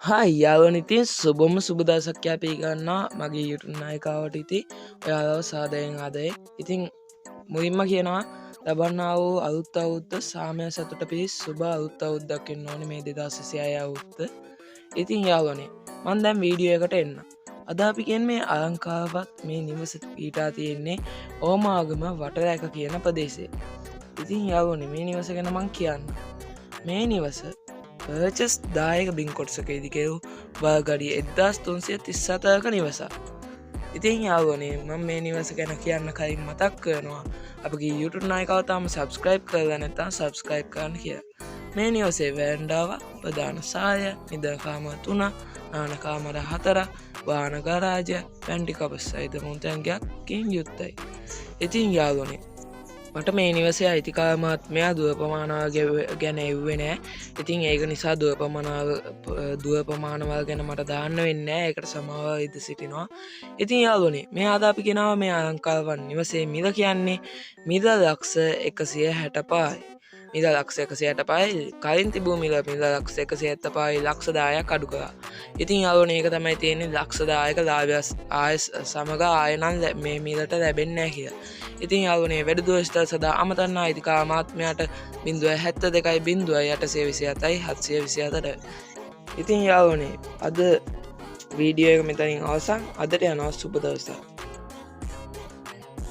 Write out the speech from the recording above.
Hi යාළුවනේ ඉතින් සුබම සුබ දවසක් අපි ගන්නවා මගේ YouTube නායිකාවට ඉතින් ඔයාලව සාදරයෙන් ආදරේ. ඉතින් මුලින්ම කියනවා ලබන්නා වූ අලුත් අවුරුද්ද සාමය සතුට පිණිස සුබ අලුත් අවුරුද්දක් වෙන්න ඕනේ මේ 2026 අවුරුද්ද. ඉතින් යාළුවනේ මම දැන් වීඩියෝ එකට එන්න. අද අපි කියන්නේ මේ අලංකාරවත් මේ නිවස පිටා තියෙන්නේ ඕමාගම වටරැක කියන ප්‍රදේශයේ. ඉතින් යාළුවනේ මේ නිවස ගැන මම කියන්න. මේ නිවස පර්චස් දායක බින් කොටසකේදි කෙරු වාගඩිය 1337ක නිවසක්. ඉතින් යාළුවනේ මම මේ නිවස ගැන කියන්න කලින් මතක් කරනවා අපගේ YouTube නායිකාව තාම subscribe කරලා නැත්නම් subscribe කරන්න කියලා. මේ නිවසේ වෑන්ඩාවක්, ප්‍රධාන සාලය, නිදන කාමර 3, නාන කාමර 4, වාහන ගරාජය, පැන්ටි කපස් සහිත මුන්තැන්ගයක්කින් යුක්තයි. ඉතින් යාළුවනේ මට මේ නිවසේ අයිතිකාරමාත්මයා දුර ප්‍රමාණවල් ගැන එව්වේ නෑ. ඉතින් ඒක නිසා දුර ප්‍රමාණවල් ගැන මට දාන්න වෙන්නේ නෑ. ඒකට සමාව ඉද සිටිනවා. ඉතින් යාළුවනේ මේ අද අපි ගෙනාව මේ අලංකාරවත් නිවසේ මිල කියන්නේ මිල ලක්ෂ 165යි. මිල ලක්ෂ 165යි. කලින් තිබූ මිල ලක්ෂ 175යි ලක්ෂ 10ක් අඩු කරා. ඉතින් යාළුවනේ ඒක තමයි තියෙන්නේ ලක්ෂ 10ක ලාභය ආය සමග ආය නම් මේ මිලට ලැබෙන්නේ නැහැ කියලා. ඉතින් යාළුවනේ වැඩිදුර විස්තර සදා අමතන්න අයිතිකාරමාත්මයාට 072.0827.724. ඉතින් යාළුවනේ අද වීඩියෝ එක මෙතනින් අවසන්. අදට යනවා සුබ දවසක්.